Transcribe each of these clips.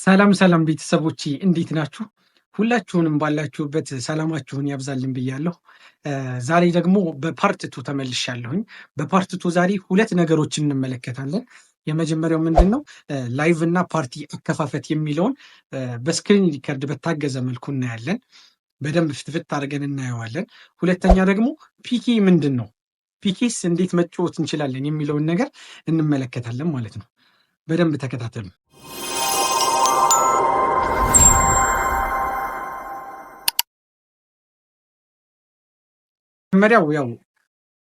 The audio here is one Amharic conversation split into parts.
ሰላም ሰላም ቤተሰቦቼ እንዴት ናችሁ? ሁላችሁንም ባላችሁበት ሰላማችሁን ያብዛልን ብያለሁ። ዛሬ ደግሞ በፓርት ቱ ተመልሻለሁኝ። በፓርት ቱ ዛሬ ሁለት ነገሮችን እንመለከታለን። የመጀመሪያው ምንድን ነው? ላይቭ እና ፓርቲ አከፋፈት የሚለውን በስክሪን ሪከርድ በታገዘ መልኩ እናያለን። በደንብ ፍትፍት አድርገን እናየዋለን። ሁለተኛ ደግሞ ፒኬ ምንድን ነው፣ ፒኬስ እንዴት መጫወት እንችላለን የሚለውን ነገር እንመለከታለን ማለት ነው። በደንብ ተከታተሉ። መጀመሪያው ያው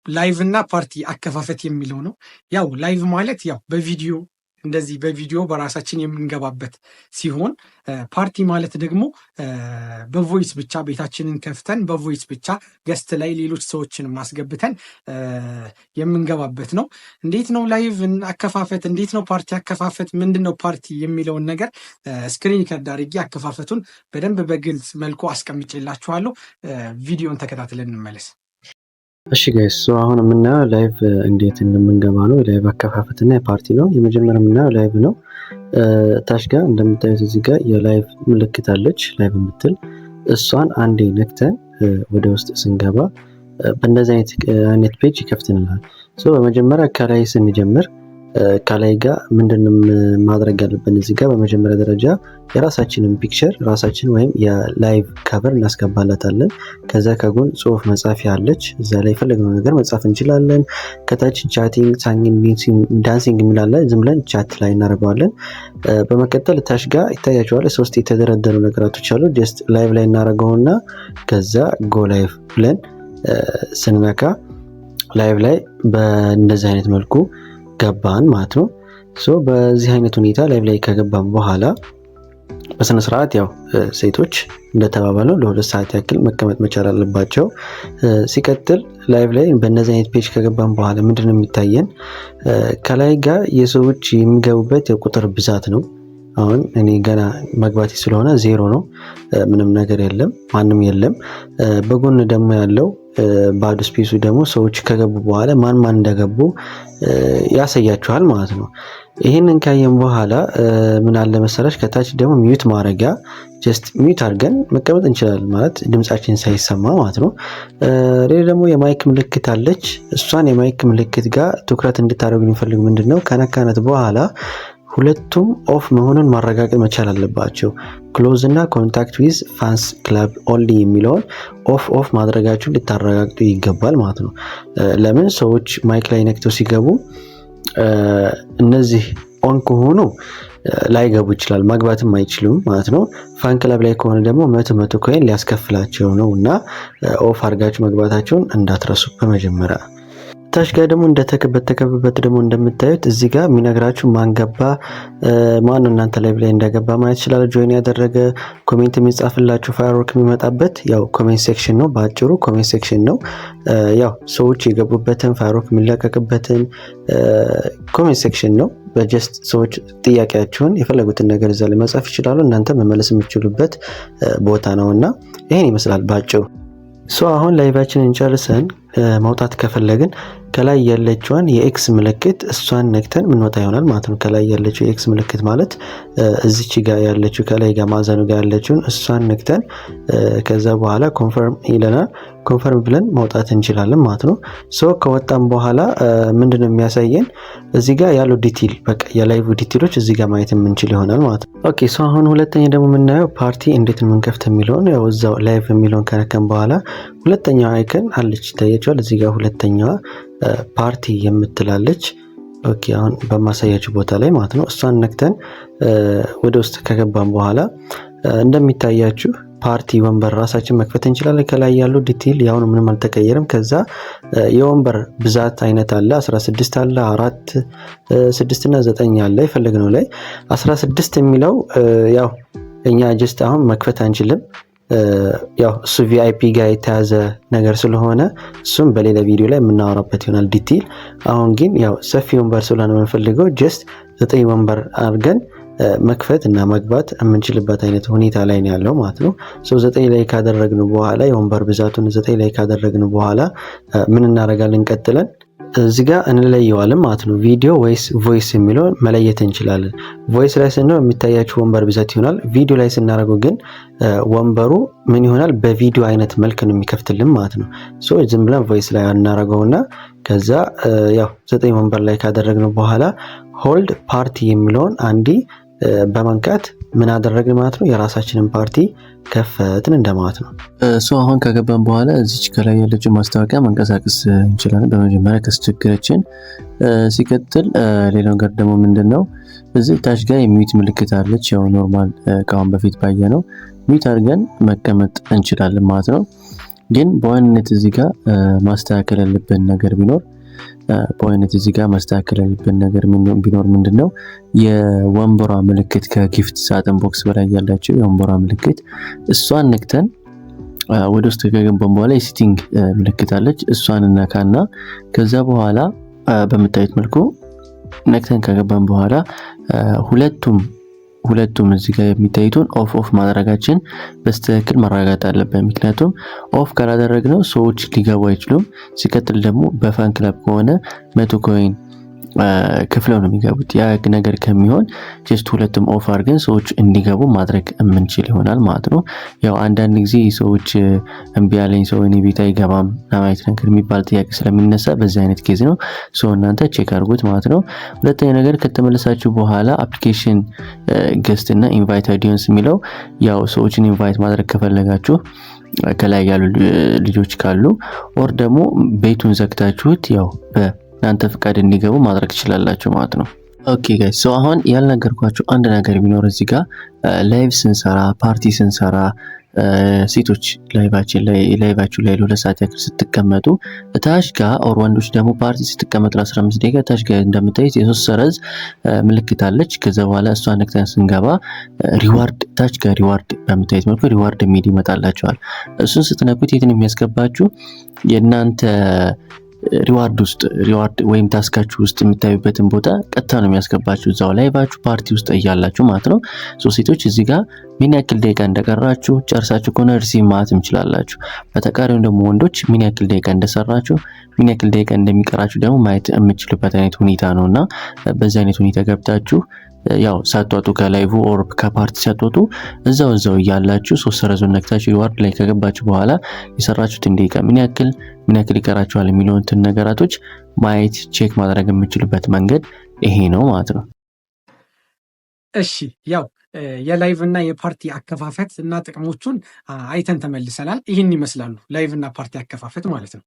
ላይቭ እና ፓርቲ አከፋፈት የሚለው ነው። ያው ላይቭ ማለት ያው በቪዲዮ እንደዚህ በቪዲዮ በራሳችን የምንገባበት ሲሆን ፓርቲ ማለት ደግሞ በቮይስ ብቻ ቤታችንን ከፍተን በቮይስ ብቻ ገስት ላይ ሌሎች ሰዎችን ማስገብተን የምንገባበት ነው። እንዴት ነው ላይቭ አከፋፈት? እንዴት ነው ፓርቲ አከፋፈት? ምንድን ነው ፓርቲ የሚለውን ነገር ስክሪን ሪከርድ አድርጌ አከፋፈቱን በደንብ በግልጽ መልኩ አስቀምጬላችኋለሁ። ቪዲዮን ተከታትለን እንመለስ። እሺ ጋይስ አሁን የምናየው ላይቭ እንዴት እንደምንገባ ነው። ላይቭ አከፋፈትና የፓርቲ ነው። የመጀመሪያ የምናየው ላይቭ ነው። ታች ጋር እንደምታዩት እዚህ ጋር የላይቭ ምልክት አለች፣ ላይቭ የምትል እሷን አንዴ ነክተን ወደ ውስጥ ስንገባ በእንደዚህ አይነት ፔጅ ይከፍትልናል። በመጀመሪያ ከላይ ስንጀምር ከላይ ጋር ምንድነው ማድረግ ያለብን? እዚህ ጋር በመጀመሪያ ደረጃ የራሳችንን ፒክቸር ራሳችን ወይም የላይቭ ከቨር እናስገባላታለን። ከዛ ከጎን ጽሁፍ መጻፊያ አለች፣ እዛ ላይ የፈለግነው ነገር መጻፍ እንችላለን። ከታች ቻቲንግ፣ ሳንጊንግ፣ ዳንሲንግ የሚላለ ዝም ብለን ቻት ላይ እናደርገዋለን። በመቀጠል ታች ጋር ይታያቸዋል 3 የተደረደሩ ነገራቶች አሉ። ጀስት ላይቭ ላይ እናደርገውና ከዛ ጎ ላይቭ ብለን ስንነካ ላይቭ ላይ በእንደዚህ አይነት መልኩ ገባን ማለት ነው። በዚህ አይነት ሁኔታ ላይቭ ላይ ከገባን በኋላ በስነ ስርዓት ያው ሴቶች እንደተባባለው ለ2 ሰዓት ያክል መቀመጥ መቻል አለባቸው። ሲቀጥል ላይቭ ላይ በእነዚህ አይነት ፔጅ ከገባን በኋላ ምንድነው የሚታየን? ከላይ ጋር የሰዎች የሚገቡበት የቁጥር ብዛት ነው። አሁን እኔ ገና መግባቴ ስለሆነ 0 ነው፣ ምንም ነገር የለም፣ ማንም የለም። በጎን ደግሞ ያለው ባዶ ስፔሱ ደግሞ ሰዎች ከገቡ በኋላ ማን እንደገቡ ያሳያችኋል ማለት ነው። ይሄንን ካየን በኋላ ምን አለ መሰላች፣ ከታች ደግሞ ሚዩት ማድረጊያ ጀስት ሚዩት አድርገን መቀመጥ እንችላለን ማለት ድምጻችን ሳይሰማ ማለት ነው። ሌላ ደግሞ የማይክ ምልክት አለች። እሷን የማይክ ምልክት ጋር ትኩረት እንድታደርጉ የሚፈልግ ምንድነው ከነካነት በኋላ ሁለቱም ኦፍ መሆኑን ማረጋገጥ መቻል አለባቸው። ክሎዝ እና ኮንታክት ዊዝ ፋንስ ክለብ ኦንሊ የሚለውን ኦፍ ማድረጋችሁን ልታረጋግጡ ይገባል ማለት ነው። ለምን ሰዎች ማይክ ላይ ነክተው ሲገቡ እነዚህ ኦን ከሆኑ ላይገቡ ይችላል፣ ማግባትም አይችሉም ማለት ነው። ፋን ክለብ ላይ ከሆነ ደግሞ 100 ኮይን ሊያስከፍላቸው ነው እና ኦፍ አድርጋችሁ መግባታቸውን እንዳትረሱ በመጀመሪያ። ታች ጋር ደግሞ እንደተከበበት ደግሞ እንደምታዩት እዚህ ጋር የሚነግራችሁ ማንገባ ማን እናንተ ላይቭ ላይ እንደገባ ማየት ይችላል። ጆይን ያደረገ ኮሜንት የሚጻፍላችሁ ፋይርወርክ የሚመጣበት ያው ኮሜንት ሴክሽን ነው። በአጭሩ ኮሜንት ሴክሽን ነው። ያው ሰዎች የገቡበትን ፋይርወርክ የሚለቀቅበትን ኮሜንት ሴክሽን ነው። በጀስት ሰዎች ጥያቄያቸውን የፈለጉትን ነገር እዛ ላይ መጻፍ ይችላሉ፣ እናንተ መመለስ የምትችሉበት ቦታ ነውና ይሄን ይመስላል ባጭሩ። አሁን ላይቫችንን ጨርሰን መውጣት ከፈለግን ከላይ ያለችውን የኤክስ ምልክት እሷን ነክተን ምንወጣ ይሆናል ማለት ነው። ከላይ ያለችው የኤክስ ምልክት ማለት እዚች ጋር ያለችው ከላይ ጋር ማዕዘኑ ጋር ያለችውን እሷን ነክተን ከዛ በኋላ ኮንፈርም ይለናል። ኮንፈርም ብለን መውጣት እንችላለን ማለት ነው። ከወጣን በኋላ ምንድነው የሚያሳየን? እዚህ ጋር ያለው ዲቴል በቃ የላይቭ ዲቴሎች እዚህ ጋር ማየት የምንችል ይሆናል ማለት ነው። ኦኬ አሁን ሁለተኛ ደግሞ የምናየው ፓርቲ እንዴት የምንከፍት የሚለውን ያው እዛው ላይቭ የሚለውን ከነከን በኋላ ሁለተኛዋ አይከን አለች ይታያችኋል። እዚህ ጋር ሁለተኛዋ ፓርቲ የምትላለች። ኦኬ አሁን በማሳያችሁ ቦታ ላይ ማለት ነው። እሷን ነክተን ወደ ውስጥ ከገባን በኋላ እንደሚታያችሁ ፓርቲ ወንበር ራሳችን መክፈት እንችላለን። ከላይ ያለው ዲቴል ያው ምንም አልተቀየረም። ከዛ የወንበር ብዛት አይነት አለ፣ 16 አለ፣ 4፣ 6 እና 9 አለ። የፈለግነው ላይ 16 የሚለው ያው እኛ ጀስት አሁን መክፈት አንችልም። ያው እሱ ቪአይፒ ጋር የተያዘ ነገር ስለሆነ እሱም በሌላ ቪዲዮ ላይ የምናወራበት ይሆናል ዲቴል። አሁን ግን ያው ሰፊ ወንበር ስለሆነ የምንፈልገው ጀስት 9 ወንበር አድርገን መክፈት እና መግባት የምንችልበት አይነት ሁኔታ ላይ ነው ያለው ማለት ነው። 9 ላይ ካደረግነው በኋላ የወንበር ብዛቱን 9 ላይ ካደረግነው በኋላ ምን እናደርጋለን? ቀጥለን እዚህ ጋር እንለየዋለን ማለት ነው። ቪዲዮ ወይስ ቮይስ የሚለውን መለየት እንችላለን። ቮይስ ላይ ስንሆን የሚታያችሁ ወንበር ብዛት ይሆናል። ቪዲዮ ላይ ስናደርገው ግን ወንበሩ ምን ይሆናል? በቪዲዮ አይነት መልክ ነው የሚከፍትልን ማለት ነው። ሶ ዝም ብለን ቮይስ ላይ እናደርገውና ከዛ ያው 9 ወንበር ላይ ካደረግነው በኋላ ሆልድ ፓርቲ የሚለውን አንዴ በመንካት ምን አደረግን ማለት ነው? የራሳችንን ፓርቲ ከፈትን እንደማለት ነው። አሁን ከገባን በኋላ እዚች ከላይ ያለችው ማስታወቂያ መንቀሳቀስ እንችላለን። በመጀመሪያ ከስቸገረችን ሲቀጥል ሌላው ነገር ደግሞ ምንድነው እዚህ ታች ጋር የሚዩት ምልክት አለች። ያው ኖርማል ከአሁን በፊት ባየ ነው ሚዩት አድርገን መቀመጥ እንችላለን ማለት ነው። ግን በዋናነት እዚህ ጋር ማስተካከል ያለብን ነገር ቢኖር ምንድነው የወንበሯ ምልክት ከጊፍት ሳጥን ቦክስ በላይ ያላቸው የወንበሯ ምልክት እሷን ነክተን ወደ ውስጥ ከገባን በኋላ የሲቲንግ ምልክት አለች። እሷን እናካና ከዛ በኋላ በምታዩት መልኩ ነክተን ከገባን በኋላ ሁለቱም እዚህ ጋር የሚታዩትን ኦፍ ማድረጋችን በስተክል ማረጋገጥ አለብን። ምክንያቱም ኦፍ ካላደረግነው ሰዎች ሊገቡ አይችሉም። ሲቀጥል ደግሞ በፋን ክለብ ከሆነ 100 ኮይን ከፍለው ነው የሚገቡት። ያ ነገር ከሚሆን ጀስት ሁለቱም ኦፍ አድርገን ሰዎች እንዲገቡ ማድረግ የምንችል ይሆናል ማለት ነው። ያው አንዳንድ ጊዜ ሰዎች እምቢ ያለኝ ሰው እኔ ቤት አይገባም ማለት ነገር የሚባል ጥያቄ ስለሚነሳ በዚህ አይነት ኬዝ ነው እናንተ ቼክ አድርጉት ማለት ነው። ሁለተኛ ነገር ከተመለሳችሁ በኋላ አፕሊኬሽን ገስት እና ኢንቫይት አውዲየንስ የሚለው ያው ሰዎችን ኢንቫይት ማድረግ ከፈለጋችሁ ከላይ ያሉ ልጆች ካሉ ኦር ደግሞ ቤቱን ዘግታችሁት ያው እናንተ ፍቃድ እንዲገቡ ማድረግ ትችላላችሁ ማለት ነው። ኦኬ ጋይስ አሁን ያልነገርኳችሁ አንድ ነገር ቢኖር እዚህ ጋር ላይቭ ስንሰራ ፓርቲ ስንሰራ ሴቶች ላይቫችሁ ላይ ለ2 ሰዓት ያክል ስትቀመጡ ታች ጋር ኦር ወንዶች ደግሞ ፓርቲ ስትቀመጡ ለ15 ደቂቃ ታች ጋር እንደምታዩት የሶስት ሰረዝ ምልክት አለች። ከዛ በኋላ እሷን ነክተን ስንገባ ሪዋርድ ታች ጋር ሪዋርድ በምታዩት መልኩ ሪዋርድ የሚል ይመጣላችኋል። እሱን ስትነኩት የትን የሚያስገባችሁ የእናንተ ሪዋርድ ወይም ታስካችሁ ውስጥ የምታዩበትን ቦታ ቀጥታ ነው የሚያስገባችሁ እዛው ላይቫችሁ ፓርቲ ውስጥ እያላችሁ ማለት ነው። ሴቶች እዚህ ጋር ምን ያክል ደቂቃ እንደቀራችሁ ጨርሳችሁ ከሆነ ሪሲቭ ማለት እንችላላችሁ። በተቃራኒው ደግሞ ወንዶች ምን ያክል ደቂቃ እንደሰራችሁ ምን ያክል ደቂቃ እንደሚቀራችሁ ደግሞ ማየት የምትችሉበት አይነት ሁኔታ ነውና በዚህ አይነት ሁኔታ ገብታችሁ ያው ሳትወጡ ከላይቭ ኦር ከፓርቲ ሳትወጡ እዛው እያላችሁ 3 ሰረዙን ነክታችሁ ሪዋርድ ላይ ከገባችሁ በኋላ የሰራችሁትን ደቂቃ ምን ያክል ይቀራችኋል የሚለውን ነገራቶች ማየት ቼክ ማድረግ የምትችሉበት መንገድ ይሄ ነው ማለት ነው። እሺ ያው የላይቭ እና የፓርቲ አከፋፈት እና ጥቅሞቹን አይተን ተመልሰናል። ይህን ይመስላሉ ላይቭ እና ፓርቲ አከፋፈት ማለት ነው።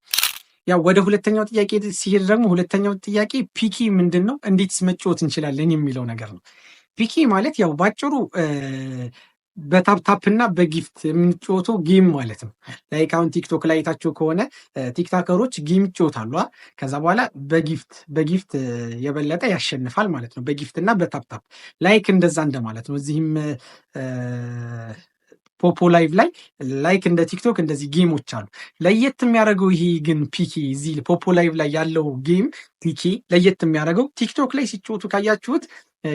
ያው ወደ ሁለተኛው ጥያቄ ሲሄድ ደግሞ ሁለተኛው ጥያቄ ፒኪ ምንድን ነው፣ እንዴትስ መጫወት እንችላለን የሚለው ነገር ነው። ፒኪ ማለት ያው ባጭሩ በታፕታፕ እና በጊፍት የምንጫወተው ጌም ማለት ነው። ላይክ አሁን ቲክቶክ ላይ አይታችሁ ከሆነ ቲክታከሮች ጌም ይጫወታሉ። ከዛ በኋላ በጊፍት የበለጠ ያሸንፋል ማለት ነው። በጊፍት እና በታፕታፕ ላይክ እንደዛ እንደማለት ነው። እዚህም ፖፖ ላይቭ ላይ ላይክ እንደ ቲክቶክ እንደዚህ ጌሞች አሉ። ለየት የሚያደርገው ይሄ ግን ፒኪ እዚህ ፖፖ ላይቭ ላይ ያለው ጌም ፒኪ ለየት የሚያደርገው ቲክቶክ ላይ ሲጫወቱ ካያችሁት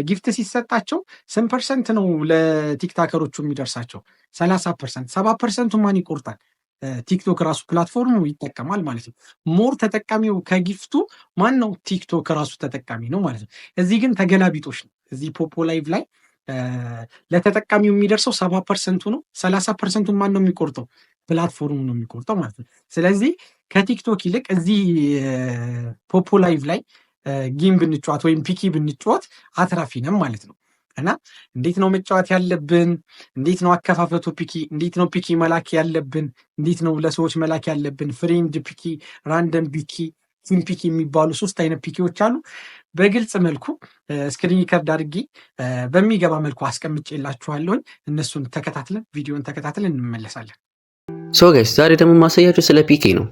ጊፍት ሲሰጣቸው 8% ነው ለቲክታከሮቹ የሚደርሳቸው 30%። 7% ማን ይቆርጣል? ቲክቶክ ራሱ ፕላትፎርሙ ይጠቀማል ማለት ነው። ሞር ተጠቃሚው ከጊፍቱ ማን ነው? ቲክቶክ ራሱ ተጠቃሚ ነው ማለት ነው። እዚህ ግን ተገላቢጦሽ ነው። እዚህ ፖፖ ላይቭ ላይ ለተጠቃሚው የሚደርሰው 7% ነው። 30% ማን ነው የሚቆርጠው? ፕላትፎርሙ ነው የሚቆርጠው ማለት ነው። ስለዚህ ከቲክቶክ ይልቅ እዚህ ፖፖ ላይቭ ላይ ጌም ብንጫወት ወይም ፒኪ ብንጫወት አትራፊ ነን ማለት ነው። እና እንዴት ነው መጫወት ያለብን? እንዴት ነው አከፋፈቱ ፒኪ? እንዴት ነው ፒኪ መላክ ያለብን? እንዴት ነው ለሰዎች መላክ ያለብን? ፍሬንድ ፒኪ፣ ራንደም ፒኪ፣ ቲም ፒኪ የሚባሉ 3 አይነት ፒኪዎች አሉ። በግልጽ መልኩ ስክሪን ሪከርድ አድርጌ በሚገባ መልኩ አስቀምጬላችኋለሁኝ። እነሱን ቪዲዮን ተከታትለን እንመለሳለን። ጋይስ ዛሬ ደግሞ ማሳያችሁ ስለ ፒኪ ነው።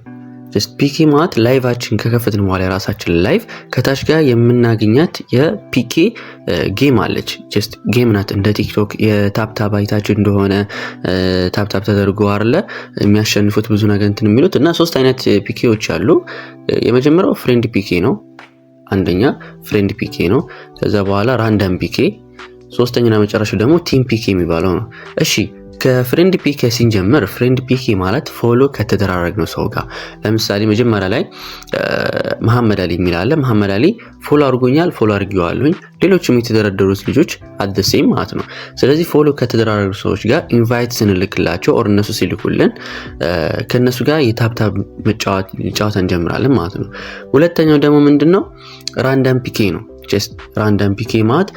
ፒኪ ማለት ላይቫችን ከከፈትን በኋላ የራሳችን ላይቭ ከታች ጋር የምናገኛት የፒኪ ጌም አለች። ጀስት ጌም ናት። እንደ ቲክቶክ የታፕታፕ አይታችሁ እንደሆነ ታፕታፕ ተደርጎ አይደለ የሚያሸንፉት ብዙ ነገር እንትን የሚሉት እና 3 አይነት ፒኪዎች አሉ። የመጀመሪያው ፍሬንድ ፒኪ ነው። አንደኛ ፍሬንድ ፒኪ ነው። ከዛ በኋላ ራንደም ፒኪ፣ ሶስተኛና መጨረሻው ደግሞ ቲም ፒኪ የሚባለው ነው። እሺ ከፍሬንድ ፒኬ ስንጀምር ፍሬንድ ፒኬ ማለት ፎሎ ከተደራረግነው ሰው ጋር ለምሳሌ መጀመሪያ ላይ መሐመድ አሊ የሚል አለ። መሐመድ አሊ ፎሎ አድርጎኛል፣ ፎሎ አድርጌዋለሁኝ። ሌሎችም የተደረደሩት ልጆች አደሴም ማለት ነው። ስለዚህ ፎሎ ከተደራረጉ ሰዎች ጋር ኢንቫይት ስንልክላቸው ኦር እነሱ ሲልኩልን ከነሱ ጋር የታፕታፕ መጫወት እንጀምራለን ማለት ነው። ሁለተኛው ደግሞ ምንድነው ራንደም ፒኬ ነው። ጀስት ራንደም ፒኬ ማለት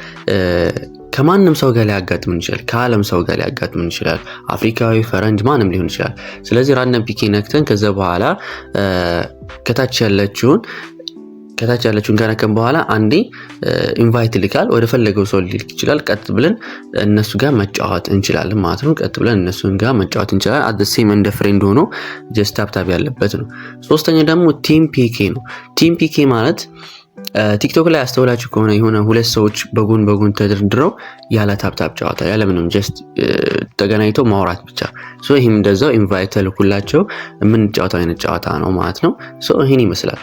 ከማንም ሰው ጋር ሊያጋጥምን ይችላል። ከዓለም ሰው ጋር ሊያጋጥምን ይችላል። አፍሪካዊ፣ ፈረንጅ፣ ማንም ሊሆን ይችላል። ስለዚህ ራንደም ፒኬ ነክተን ከዛ በኋላ ከታች ያለችውን ከነከን በኋላ አንዴ ኢንቫይት ይልካል። ወደ ፈለገው ሰው ሊልክ ይችላል። ቀጥ ብለን እነሱ ጋር መጫወት እንችላለን ማለት ነው። ቀጥ ብለን እነሱን ጋር መጫወት እንችላለን። አት ዘ ሴም እንደ ፍሬንድ ሆኖ ጀስት ታፕታፕ ያለበት ነው። ሶስተኛው ደግሞ ቲም ፒኬ ነው። ቲም ፒኬ ማለት ቲክቶክ ላይ አስተውላችሁ ከሆነ የሆነ ሁለት ሰዎች በጎን ተደርድረው ያለ ታፕታፕ ጨዋታ ያለምንም ጀስት ተገናኝቶ ማውራት ብቻ ይህም እንደዛው ኢንቫይት ተልኩላቸው የምንጫወተው አይነት ጨዋታ ነው ማለት ነው። ይህን ይመስላል።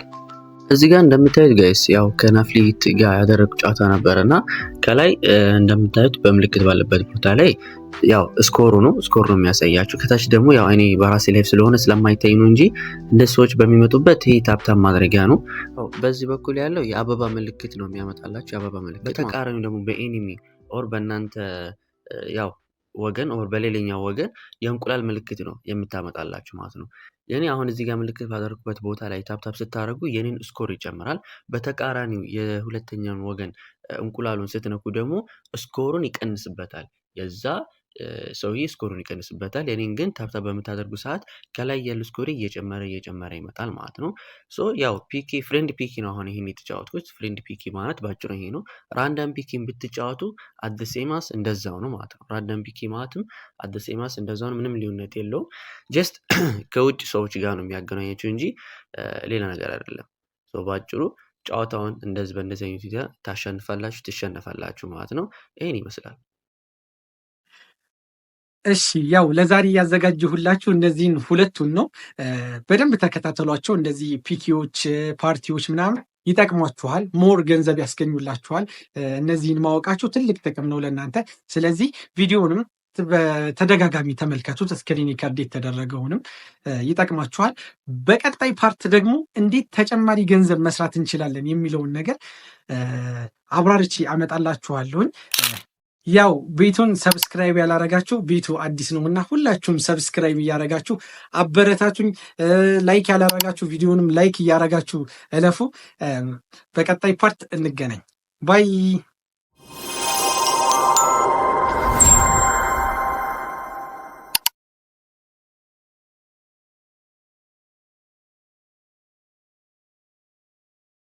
እዚህ ጋር እንደምታዩት ጋይስ ያው ከናፍሊት ጋር ያደረጉ ጨዋታ ነበርና ከላይ እንደምታዩት በምልክት ባለበት ቦታ ላይ ያው ስኮር ነው የሚያሳያችሁ። ከታች ደግሞ ያው እኔ በራሴ ላይፍ ስለሆነ ስለማይታይ ነው እንጂ እንደዚህ ሰዎች በሚመጡበት ይሄ ታፕታፕ ማድረጊያ ነው። በዚህ በኩል ያለው የአበባ ምልክት ነው የሚያመጣላችሁ፣ የአበባ ምልክት። በተቃራኒው ደግሞ በኤኒሚ ኦር በእናንተ ያው ወገን ኦር በሌላኛው ወገን የእንቁላል ምልክት ነው የምታመጣላችሁ ማለት ነው። የኔ አሁን እዚህ ጋር ምልክት ባደረኩበት ቦታ ላይ ታፕታፕ ስታደርጉ የኔን ስኮር ይጨምራል። በተቃራኒው የሁለተኛውን ወገን እንቁላሉን ስትነኩ ደግሞ ስኮሩን ይቀንስበታል። የዛ ሰውዬ ስኮሩን ይቀንስበታል። የኔን ግን ታፕታፕ በምታደርጉ ሰዓት ከላይ ያለው ስኮር እየጨመረ ይመጣል ማለት ነው። ያው ፒኬ ፍሬንድ ፒኬ ነው አሁን ይሄን የተጫወትኩት። ፍሬንድ ፒኬ ማለት ባጭሩ ይሄ ነው። ራንደም ፒኬን ብትጫወቱ አት ዘ ሴም አስ እንደዛው ነው ማለት ነው። ራንደም ፒኬ ማለትም አት ዘ ሴም አስ እንደዛው ነው። ምንም ልዩነት የለውም። ጀስት ከውጭ ሰዎች ጋር ነው የሚያገናኛቸው እንጂ ሌላ ነገር አይደለም። ባጭሩ ጨዋታውን በእንደዚህ አይነት ትሸነፋላችሁ ማለት ነው። ይሄን ይመስላል። እሺ ያው ለዛሬ ያዘጋጀሁላችሁ እነዚህን ሁለቱን ነው። በደንብ ተከታተሏቸው። እንደዚህ ፒኬዎች፣ ፓርቲዎች ምናምን ይጠቅሟችኋል፣ ሞር ገንዘብ ያስገኙላችኋል። እነዚህን ማወቃችሁ ትልቅ ጥቅም ነው ለእናንተ። ስለዚህ ቪዲዮንም በተደጋጋሚ ተመልከቱት። ስክሪን ሪከርድ የተደረገውንም ይጠቅማችኋል። በቀጣይ ፓርት ደግሞ እንዴት ተጨማሪ ገንዘብ መስራት እንችላለን የሚለውን ነገር አብራርቼ አመጣላችኋለሁኝ። ያው ቤቱን ሰብስክራይብ ያላረጋችሁ ቤቱ አዲስ ነው እና ሁላችሁም ሰብስክራይብ እያረጋችሁ አበረታቱኝ። ላይክ ያላረጋችሁ ቪዲዮንም ላይክ እያረጋችሁ እለፉ። በቀጣይ ፓርት እንገናኝ። ባይ